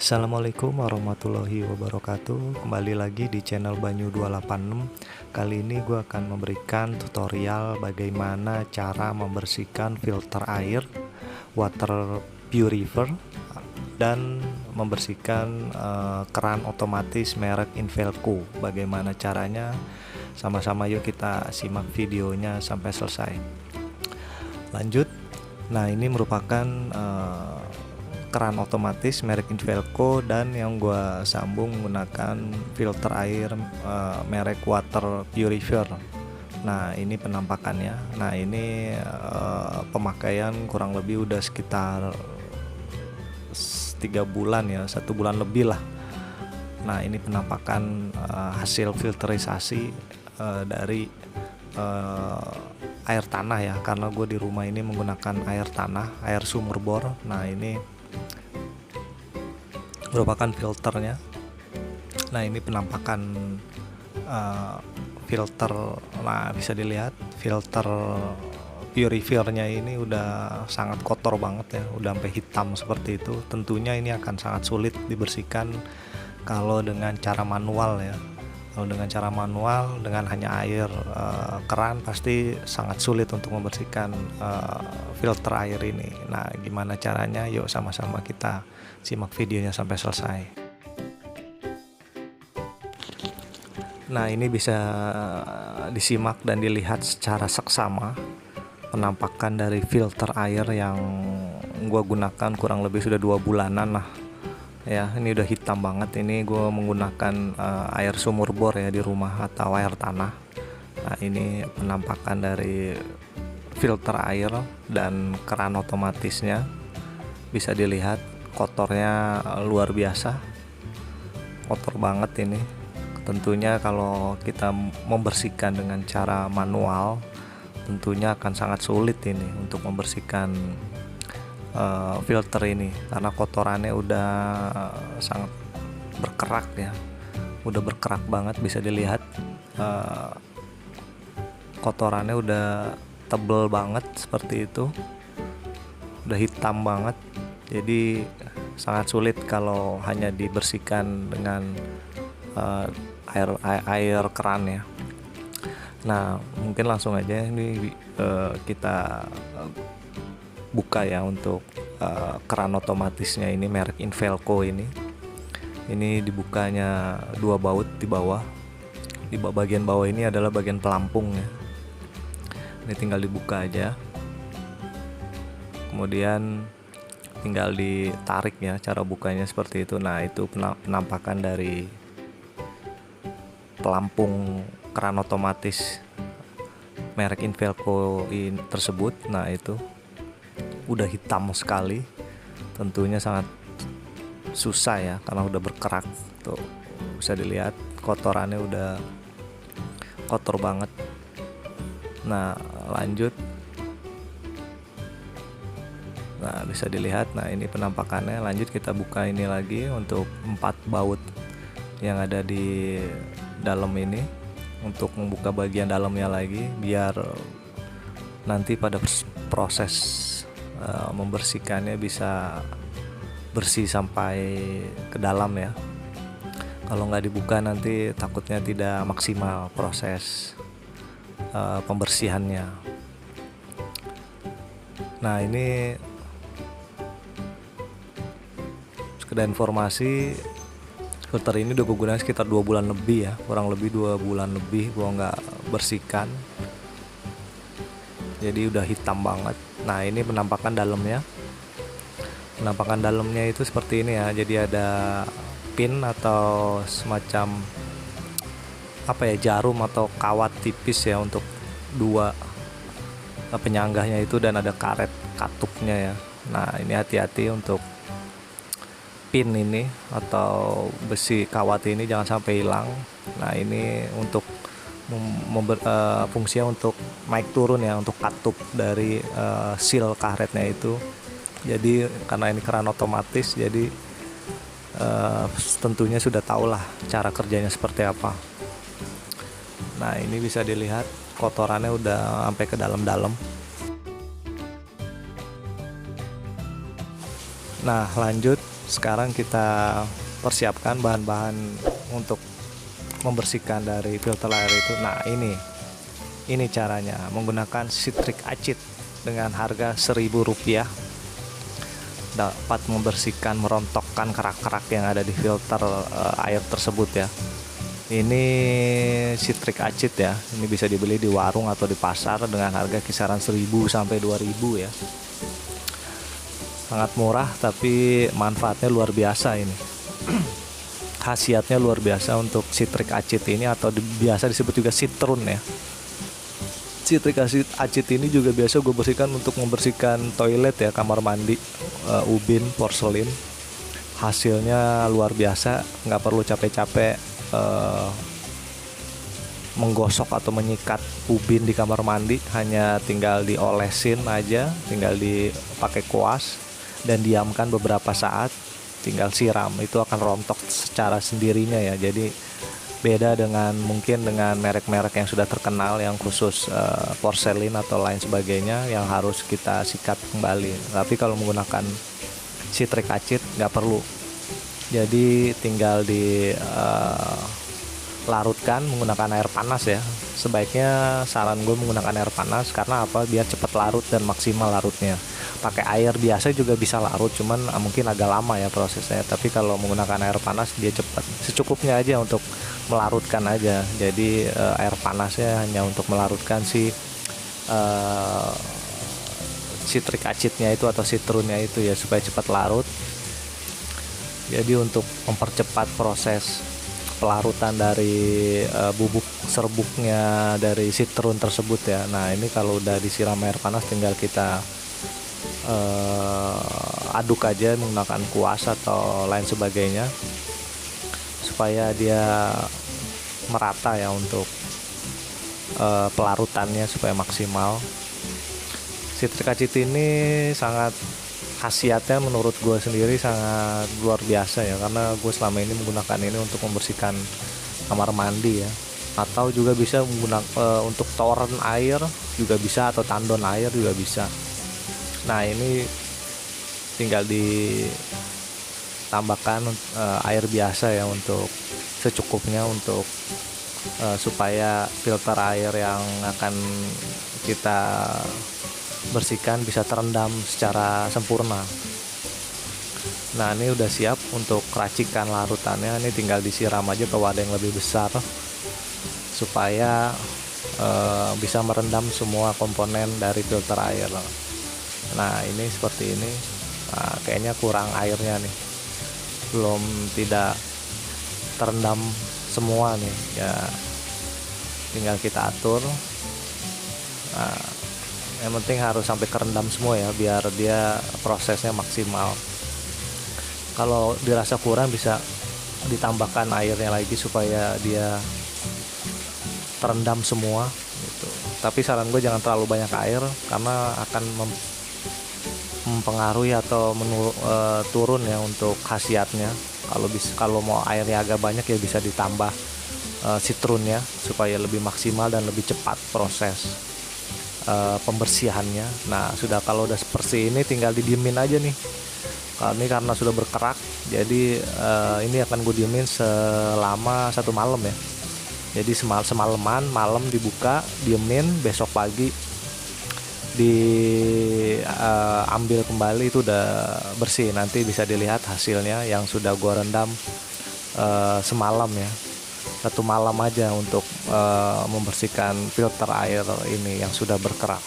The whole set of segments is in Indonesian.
Assalamualaikum warahmatullahi wabarakatuh. Kembali lagi di channel Banyu 286. Kali ini gue akan memberikan tutorial bagaimana cara membersihkan filter air, water purifier, dan membersihkan keran otomatis merek Infelco. Bagaimana caranya? Sama-sama yuk kita simak videonya sampai selesai. Lanjut. Nah, ini merupakan keran otomatis merek Infelco, dan yang gua sambung menggunakan filter air merek water purifier. Nah, ini penampakannya. Nah, ini pemakaian kurang lebih udah sekitar 3 bulan ya, 1 bulan lebih lah. Nah, ini penampakan hasil filterisasi dari air tanah ya, karena gue di rumah ini menggunakan air tanah, air sumur bor. Nah, ini merupakan filternya. Nah, ini penampakan filter. Nah, bisa dilihat filter purifiernya ini udah sangat kotor banget ya, udah sampai hitam seperti itu. Tentunya ini akan sangat sulit dibersihkan kalau dengan cara manual ya. Kalau dengan cara manual, dengan hanya air keran, pasti sangat sulit untuk membersihkan filter air ini. Nah, gimana caranya? Yuk sama-sama kita simak videonya sampai selesai. Nah, ini bisa disimak dan dilihat secara seksama penampakan dari filter air yang gue gunakan kurang lebih sudah 2 bulanan lah ya. Ini udah hitam banget. Ini gue menggunakan air sumur bor ya di rumah, atau air tanah. Nah, ini penampakan dari filter air dan keran otomatisnya. Bisa dilihat kotornya luar biasa, kotor banget ini. Tentunya kalau kita membersihkan dengan cara manual, tentunya akan sangat sulit ini untuk membersihkan filter ini, karena kotorannya udah sangat berkerak ya, udah berkerak banget. Bisa dilihat kotorannya udah tebel banget seperti itu, udah hitam banget. Jadi sangat sulit kalau hanya dibersihkan dengan air keran ya. Nah, mungkin langsung aja ini kita buka ya untuk keran otomatisnya ini merek Infelco ini. Ini dibukanya 2 baut di bawah. Di bagian bawah ini adalah bagian pelampung ya. Ini tinggal dibuka aja. Kemudian tinggal ditarik ya, cara bukanya seperti itu. Nah, itu penampakan dari pelampung keran otomatis merek Infelco tersebut. Nah, itu udah hitam sekali, tentunya sangat susah ya karena udah berkerak. Tuh bisa dilihat kotorannya udah kotor banget. Nah, lanjut. Nah, bisa dilihat. Nah, ini penampakannya. Lanjut kita buka ini lagi untuk 4 baut yang ada di dalam ini, untuk membuka bagian dalamnya lagi biar nanti pada proses membersihkannya bisa bersih sampai ke dalam ya. Kalau nggak dibuka nanti takutnya tidak maksimal proses pembersihannya. Nah, ini sekedar informasi, filter ini udah gue gunakan sekitar 2 bulan lebih ya, kurang lebih 2 bulan lebih gue nggak bersihkan. Jadi udah hitam banget. Nah, ini penampakan dalamnya. Penampakan dalamnya itu seperti ini ya. Jadi ada pin atau semacam apa ya, jarum atau kawat tipis ya untuk 2 penyanggahnya itu, dan ada karet katupnya ya. Nah, ini hati-hati untuk pin ini atau besi kawat ini jangan sampai hilang. Nah, ini untuk fungsinya untuk naik turun ya, untuk katup dari seal karetnya itu. Jadi karena ini keran otomatis, jadi tentunya sudah tahulah cara kerjanya seperti apa. Nah, ini bisa dilihat kotorannya udah sampai ke dalam-dalam. Nah, lanjut Sekarang kita persiapkan bahan-bahan untuk membersihkan dari filter air itu. Nah, ini caranya menggunakan Citric Acid dengan harga Rp1.000 dapat membersihkan, merontokkan kerak-kerak yang ada di filter air tersebut ya. Ini Citric Acid ya, ini bisa dibeli di warung atau di pasar dengan harga kisaran 1.000 sampai 2.000 ya. Sangat murah tapi manfaatnya luar biasa ini. Khasiatnya luar biasa untuk Citric Acid ini, atau biasa disebut juga citron ya. Citric Acid ini juga biasa gue bersihkan untuk membersihkan toilet ya, kamar mandi, ubin, porselin. Hasilnya luar biasa, nggak perlu capek-capek menggosok atau menyikat ubin di kamar mandi, hanya tinggal diolesin aja, tinggal dipakai kuas dan diamkan beberapa saat, tinggal siram, itu akan rontok secara sendirinya ya. Jadi beda dengan mungkin dengan merek-merek yang sudah terkenal yang khusus porselin atau lain sebagainya yang harus kita sikat kembali. Tapi kalau menggunakan Citric Acid nggak perlu. Jadi tinggal larutkan menggunakan air panas ya. Sebaiknya saran gue menggunakan air panas, karena apa? Biar cepat larut dan maksimal larutnya. Pakai air biasa juga bisa larut, cuman mungkin agak lama ya prosesnya. Tapi kalau menggunakan air panas dia cepat. Secukupnya aja untuk melarutkan aja. Jadi air panasnya hanya untuk melarutkan si citric acidnya itu atau citronnya itu ya, supaya cepat larut. Jadi untuk mempercepat proses pelarutan dari bubuk serbuknya dari citron tersebut ya. Nah, ini kalau udah disiram air panas tinggal kita aduk aja menggunakan kuas atau lain sebagainya supaya dia merata ya, untuk pelarutannya supaya maksimal. Citric acid ini sangat, khasiatnya menurut gue sendiri sangat luar biasa ya, karena gue selama ini menggunakan ini untuk membersihkan kamar mandi ya, atau juga bisa menggunakan untuk toren air juga bisa, atau tandon air juga bisa. Nah, ini tinggal ditambahkan air biasa ya, untuk secukupnya, untuk supaya filter air yang akan kita bersihkan bisa terendam secara sempurna. Nah, ini udah siap untuk racikan larutannya. Ini tinggal disiram aja ke wadah yang lebih besar supaya bisa merendam semua komponen dari filter air. Nah, ini seperti ini. Nah, kayaknya kurang airnya nih, belum, tidak terendam semua nih ya, tinggal kita atur. Nah, yang penting harus sampai kerendam semua ya, biar dia prosesnya maksimal. Kalau dirasa kurang bisa ditambahkan airnya lagi supaya dia terendam semua gitu. Tapi saran gue jangan terlalu banyak air, karena akan mempengaruhi atau turun ya untuk khasiatnya. Kalau mau airnya agak banyak ya bisa ditambah citronnya supaya lebih maksimal dan lebih cepat proses pembersihannya. Nah, kalau udah seperti ini tinggal didiemin aja nih. Ini karena sudah berkerak, jadi ini akan gue diemin selama 1 malam ya. Jadi semalaman, malam dibuka, diemin, besok pagi diambil kembali, itu udah bersih. Nanti bisa dilihat hasilnya yang sudah gue rendam semalam ya. 1 malam aja untuk membersihkan filter air ini yang sudah berkerak.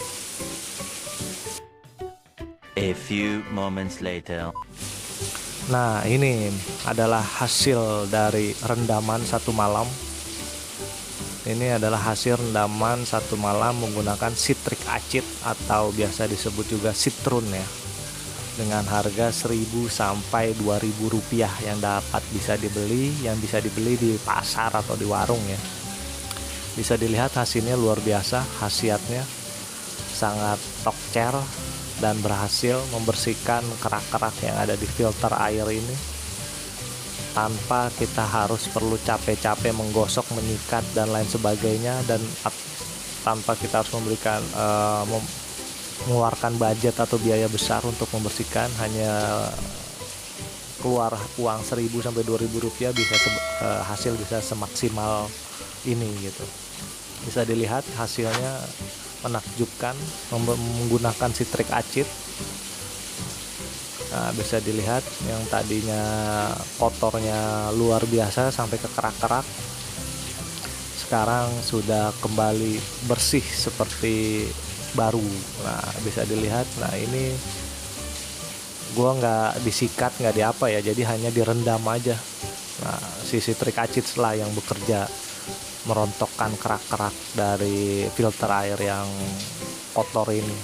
A few moments later. Nah, ini adalah hasil dari rendaman 1 malam. Ini adalah hasil rendaman 1 malam menggunakan citric acid atau biasa disebut juga citron ya, dengan harga 1.000 sampai 2.000 rupiah yang bisa dibeli di pasar atau di warung ya. Bisa dilihat hasilnya luar biasa, khasiatnya sangat tokcer dan berhasil membersihkan kerak-kerak yang ada di filter air ini tanpa kita harus perlu capek-capek menggosok, menyikat dan lain sebagainya, dan tanpa kita harus mengeluarkan budget atau biaya besar untuk membersihkan. Hanya keluar uang 1.000 sampai 2.000 rupiah bisa hasil bisa semaksimal ini gitu. Bisa dilihat hasilnya menakjubkan menggunakan si trik acid. Nah, bisa dilihat yang tadinya kotornya luar biasa sampai ke kerak-kerak, sekarang sudah kembali bersih seperti baru. Nah, bisa dilihat. Nah, ini gua nggak disikat, nggak diapa ya, jadi hanya direndam aja. Nah, sisi trik acid lah yang bekerja merontokkan kerak-kerak dari filter air yang kotor ini.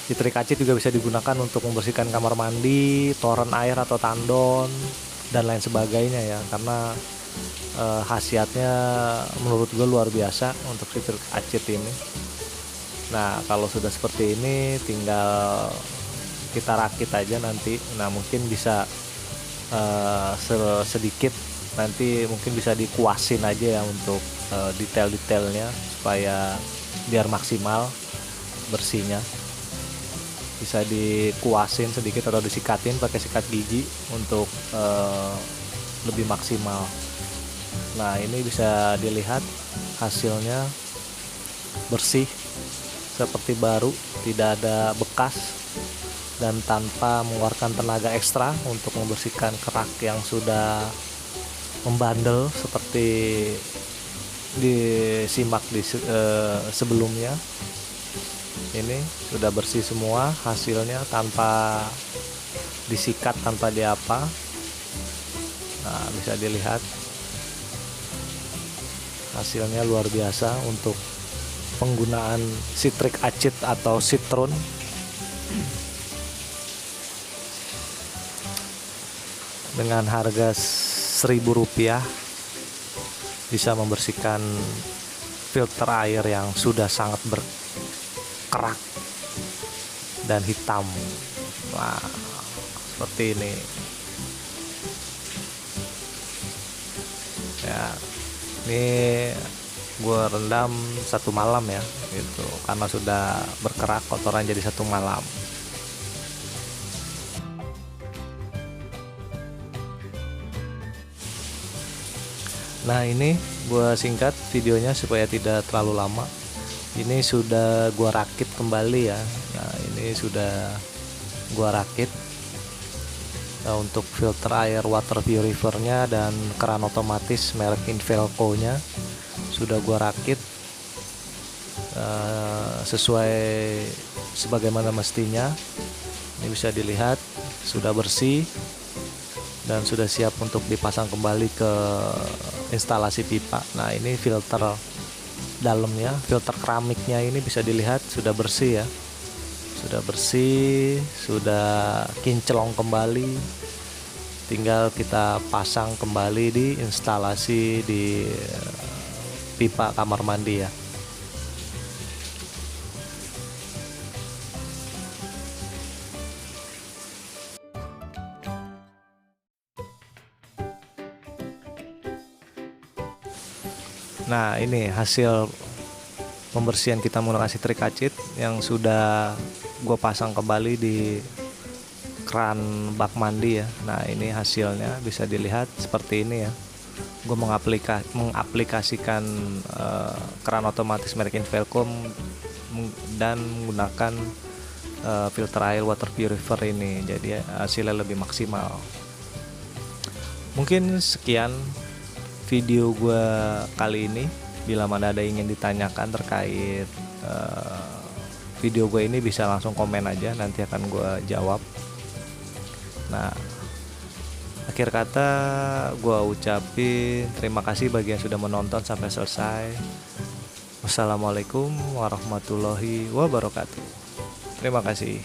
Trik acid juga bisa digunakan untuk membersihkan kamar mandi, toren air atau tandon dan lain sebagainya ya, karena khasiatnya menurut gue luar biasa untuk trik acid ini. Nah, kalau sudah seperti ini tinggal kita rakit aja nanti. Nah, mungkin bisa sedikit nanti mungkin bisa dikuasin aja ya untuk detail-detailnya supaya biar maksimal bersihnya. Bisa dikuasin sedikit atau disikatin pakai sikat gigi untuk lebih maksimal. Nah, ini bisa dilihat hasilnya bersih seperti baru, tidak ada bekas dan tanpa mengeluarkan tenaga ekstra untuk membersihkan kerak yang sudah membandel seperti disimak di sebelumnya. Ini sudah bersih semua hasilnya tanpa disikat, tanpa diapa. Nah, bisa dilihat hasilnya luar biasa untuk penggunaan citric acid atau citron. Dengan harga 1.000 rupiah bisa membersihkan filter air yang sudah sangat berkerak dan hitam. Nah, seperti ini ya. Ini gue rendam 1 malam ya gitu, karena sudah berkerak kotoran jadi 1 malam. Nah, ini gue singkat videonya supaya tidak terlalu lama. Ini sudah gue rakit kembali ya. Nah, ini sudah gue rakit. Nah, untuk filter air water purifier-nya dan keran otomatis merek Infelco nya sudah gue rakit sesuai sebagaimana mestinya. Ini bisa dilihat sudah bersih dan sudah siap untuk dipasang kembali ke instalasi pipa. Nah, ini filter dalamnya, filter keramiknya ini bisa dilihat sudah bersih ya, sudah bersih, sudah kinclong kembali. Tinggal kita pasang kembali di instalasi di pipa kamar mandi ya. Nah, ini hasil pembersihan kita menggunakan citric acid yang sudah gue pasang kembali di keran bak mandi ya. Nah, ini hasilnya bisa dilihat seperti ini ya. Gue mengaplikasikan keran otomatis merek Infelco dan menggunakan filter air water purifier ini, jadi hasilnya lebih maksimal. Mungkin sekian video gue kali ini. Bila mana ada ingin ditanyakan terkait video gue ini, bisa langsung komen aja, nanti akan gue jawab. Nah, akhir kata gue ucapin terima kasih bagi yang sudah menonton sampai selesai. Wassalamualaikum warahmatullahi wabarakatuh. Terima kasih.